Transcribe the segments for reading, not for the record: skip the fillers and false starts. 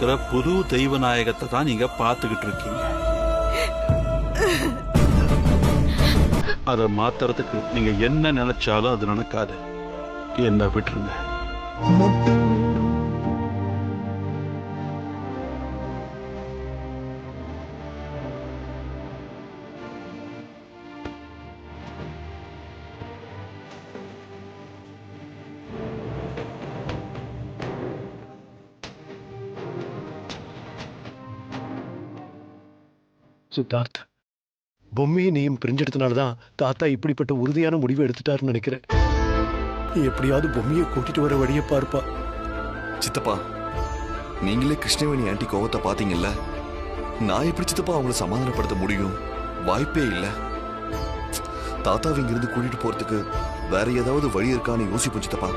இருக்கிற புது தெய்வ நாயகத்தை தான் நீங்க பார்த்துக்கிட்டு இருக்கீங்க. அதை மாத்துறதுக்கு நீங்க என்ன நினைச்சாலும் அது நடக்காது. என்ன விட்டுருங்க. சித்தார்த், பொம்மையை நீயும் பிரிஞ்செடுத்தனாலதான் தாத்தா இப்படிப்பட்ட உறுதியான முடிவு எடுத்துட்டாருன்னு நினைக்கிறேன். நீ எப்படியாவது பொம்மையை கூட்டிட்டு வர வழியை பார்ப்பா. சித்தப்பா, நீங்களே கிருஷ்ணவேணி ஆண்டி கோவத்தை பாத்தீங்கல்ல. நான் எப்படி சித்தப்பா அவங்கள சமாதானப்படுத்த முடியும்? வாய்ப்பே இல்ல. தாத்தாவை இங்கிருந்து கூட்டிட்டு போறதுக்கு வேற ஏதாவது வழி இருக்கான்னு யோசிப்போம் சித்தப்பா.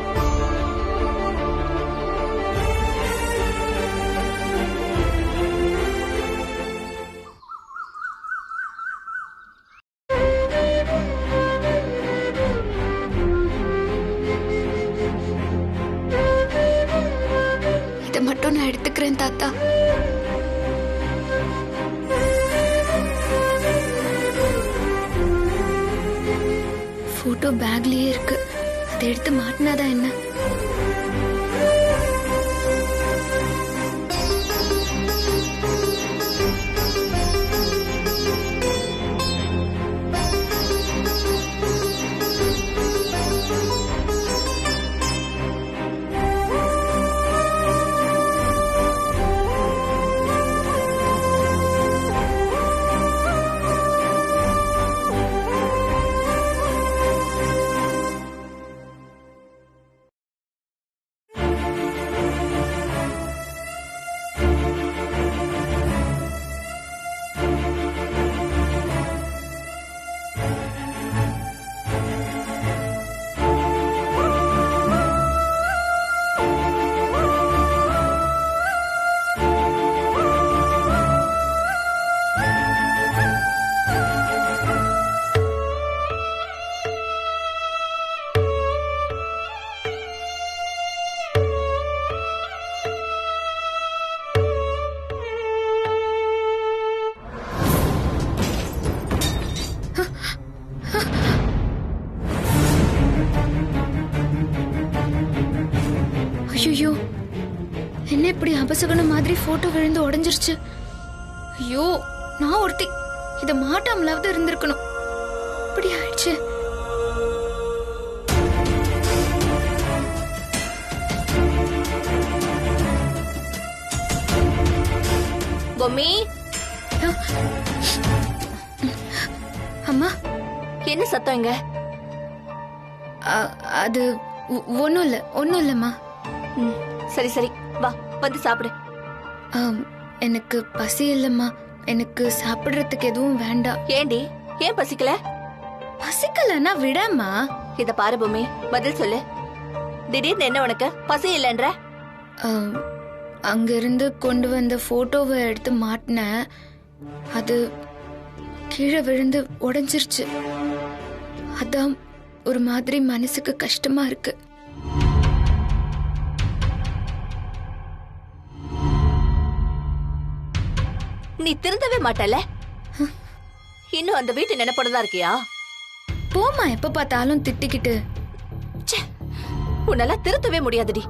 மட்டும் நான் எடுத்துக்கிறேன் தாத்தா. போட்டோ பேக்லயே இருக்கு. அதை எடுத்து மாட்டினாதான் என்ன? ஐயோ, என்ன இப்படி அபசகன மாதிரி போட்டோ விழுந்து உடைஞ்சிருச்சு. ஐயோ, நான் ஒருத்தி இத மாட்டாமலாவது இருந்திருக்கணும். இப்படி ஆயிடுச்சு. பொம்மி, அம்மா, என்ன சத்தம் இங்க? அது ஒண்ணும் இல்லம்மா. சரி சரி, வா வந்து சாப்பிடு. எனக்கு பசி இல்லம்மா. எனக்கு சாப்பிடுறதுக்கு எதுவும் வேண்டாம். ஏண்டி, ஏன் பசிக்கல? பசிக்கலன்னா விடம்மா. இத பாரு பொம்மி, பதில் சொல்லு. திடீர்னு என்ன உனக்கு பசி இல்லைன்ற? அங்க இருந்து கொண்டு வந்த போட்டோவை எடுத்து மாட்டினேன். அது கீழே விழுந்து உடைஞ்சிருச்சு. அதான் ஒரு மாதிரி மனசுக்கு கஷ்டமா இருக்கு. நீ திருந்தவே மாட்டல. இன்னும் அந்த வீட்டு நினைப்போடதான் இருக்கியா? போமா, எப்ப பார்த்தாலும் திட்டிக்கிட்டு. உன்னால திருத்தவே முடியாதுடி.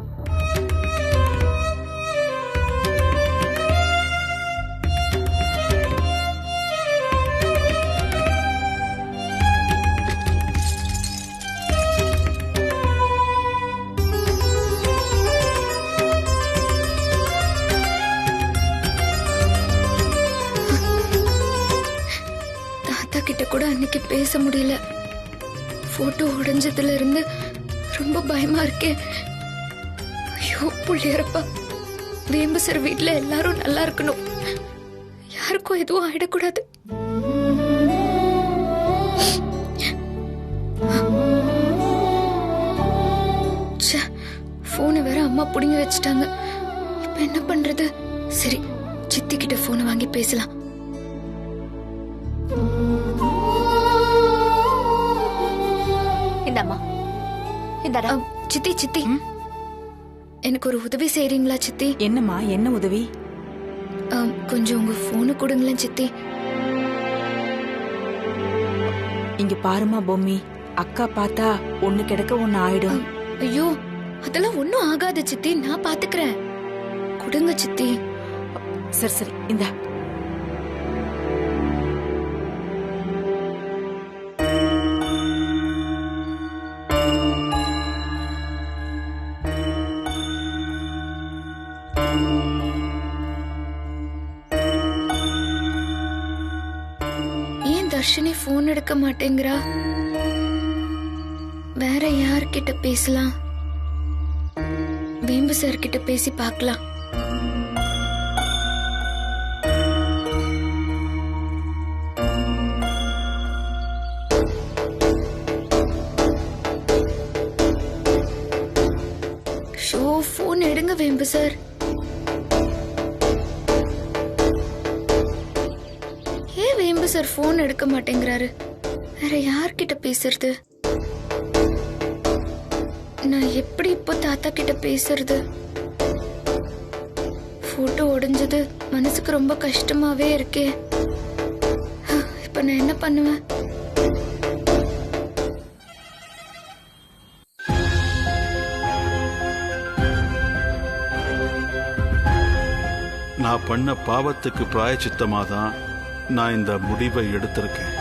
கிட்ட கூட அன்னைக்கு பேச முடியல. போட்டோ உடைஞ்சதுல இருந்து ரொம்ப பயமா இருக்கேன். ஐயோ புள்ளியரப்பா, வேம்பு சார் வீட்டுல எல்லாரும் நல்லா இருக்கணும். யாருக்கும் எதுவும் ஆயிடக்கூடாது. போனை வேற அம்மா புடுங்கி வச்சுட்டாங்க. இப்ப என்ன பண்றது? சரி, சித்தி கிட்ட போனை வாங்கி பேசலாம். இந்தாடா. சித்தி, எனக்கு ஒரு உதவி செய்றீங்களா சித்தி? என்னம்மா, என்ன உதவி? கொஞ்சம் உங்க போனு கொடுங்களேன் சித்தி. இங்க பாருமா பொம்மி, அக்கா பார்த்தா ஒண்ணு கிடக்க ஒண்ணு ஆயிடும். ஐயோ அதெல்லாம் ஒண்ணும் ஆகாது சித்தி, நான் பாத்துக்கிறேன். கொடுங்க சித்தி. சரி சரி இந்த தர்ஷினி போன் எடுக்க மாட்டேங்கிறா. வேற யார்கிட்ட பேசலாம்? வேம்பு சார் கிட்ட பேசி பார்க்கலாம். ஷோ போன் எடுங்க வேம்பு சார். வேம்பு சார் போன் எடுக்க மாட்டேங்கிறாரு. வேற யார்கிட்ட பேசுறது? நான் எப்படி இப்போ தாத்தா கிட்ட பேசுறது? போட்டோ உடைஞ்சது மனசுக்கு ரொம்ப கஷ்டமாவே இருக்கே. இப்ப நான் என்ன பண்ணுவேன்? நான் பண்ண பாவத்துக்கு பிராயச்சித்தமாதான் நான் இந்த முடிவை எடுத்திருக்கேன்.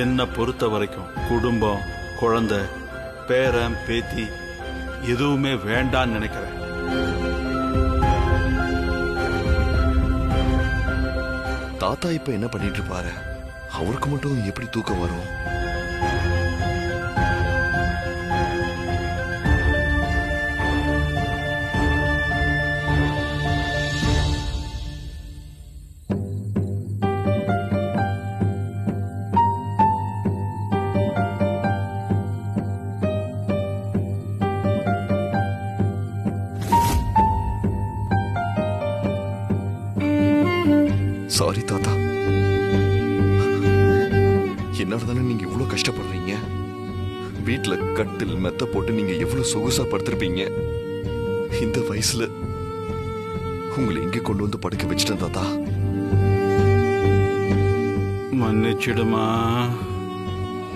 என்னை பொறுத்த வரைக்கும் குடும்பம், குழந்தை, பேரன், பேத்தி எதுவுமே வேண்டான்னு நினைக்கிறேன். தாத்தா இப்ப என்ன பண்ணிட்டு இருப்பாரு? அவருக்கு மட்டும் எப்படி தூக்கம் வரும்? சாரி தாத்தா, என்னால தானே நீங்க இவ்வளவு கஷ்டப்படுறீங்க. வீட்டுல கட்டில் மெத்த போட்டு நீங்க எவ்வளவு சொகுசா படுத்திருப்பீங்க. இந்த வயசுல உங்களை எங்க கொண்டு வந்து படுக்க வச்சிட்டேன் தாத்தா. மன்னிச்சிடுமா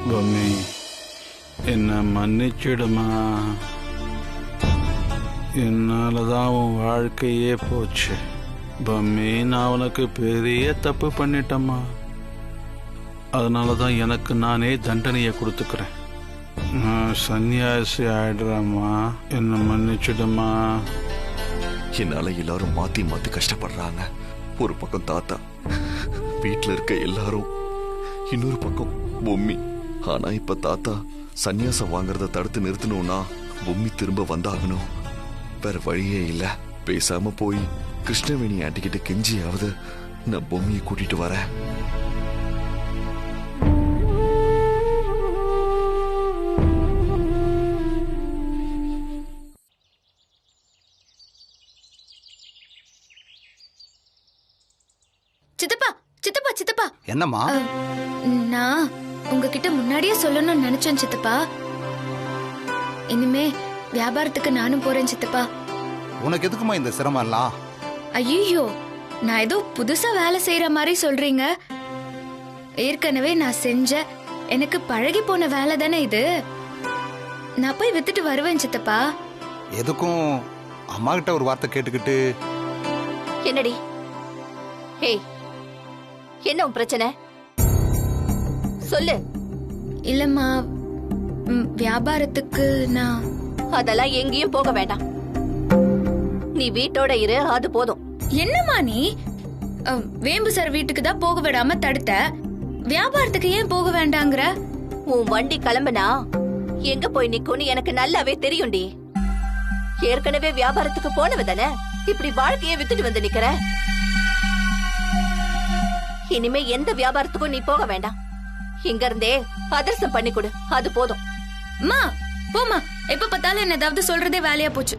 பொம்மி, என்ன மன்னிச்சிடுமா. என்னாலதான் உன் வாழ்க்கையே போச்சு பொம்மி. நான் உனக்கு பெரிய தப்பு பண்ணிட்டம்மா. அதனாலதான் எனக்கு நானே தண்டனையை கொடுத்துக்கிறேன். நான் சன்னியாசி ஆயிடுறேம்மா, என்ன மன்னிச்சிடுமா. என்னால எல்லாரும் மாத்தி மாத்தி கஷ்டப்படுறாங்க. ஒரு பக்கம் தாத்தா, வீட்டுல இருக்க எல்லாரும், இன்னொரு பக்கம் பொம்மி. ஆனா இப்ப தாத்தா சன்னியாசம் வாங்குறத தடுத்து நிறுத்தணும்னா பொம்மி திரும்ப வந்தாகணும். வேற வழியே இல்ல. பேசாம போய் கிருஷ்ணவேணி ஆண்டிகிட்ட கெஞ்சியாவது நான் பொம்மியை கூட்டிட்டு வரேன். சித்தப்பா சித்தப்பா சித்தப்பா. என்னம்மா? நான் உங்ககிட்ட முன்னாடியே சொல்லணும்னு நினைச்சேன் சித்தப்பா. இனிமே வியாபாரத்துக்கு நானும் போறேன் சித்தப்பா. உனக்கு எதுக்குமா இந்த சிரமம் எல்லாம்? ஐயோ, நான் ஏதோ புதுசா வேலை செய்யற மாதிரி சொல்றீங்க. ஏற்கனவே நான் செஞ்ச, எனக்கு பழகி போன வேலை தானே இது. நான் போய் வித்துட்டு வருவேன் சித்தப்பா. எதுக்கும் அம்மா கிட்ட ஒரு வார்த்தை கேட்டுக்கிட்டு. என்னடி? ஹே, என்ன உன் பிரச்சனை? சொல்லு. இல்லம்மா, வியாபாரத்துக்கு நான். அதெல்லாம் எங்கேயும் போக வேண்டாம். நீ வீட்டோட இரு, அது போதும். என்னம்மா நீ? வேம்பு சார் வீட்டுக்கு தான் போக விடாம தடுத்த, வியாபாரத்துக்கு ஏன் போக வேண்டாங்கிற? உன் வண்டி கிளம்புனா எங்க போய் நிக்கும்னு எனக்கு நல்லாவே தெரியும்டி. ஏற்கனவே வியாபாரத்துக்கு போனவ தானே, இப்படி வாழ்க்கையை வித்துட்டு வந்து நிக்கிற. இனிமே எந்த வியாபாரத்துக்கும் நீ போக வேண்டாம். இங்க இருந்தே அதிரசம் பண்ணி கொடு, அது போதும். அம்மா போமா, எப்ப பார்த்தாலும் என்ன ஏதாவது சொல்றதே வேலையா போச்சு.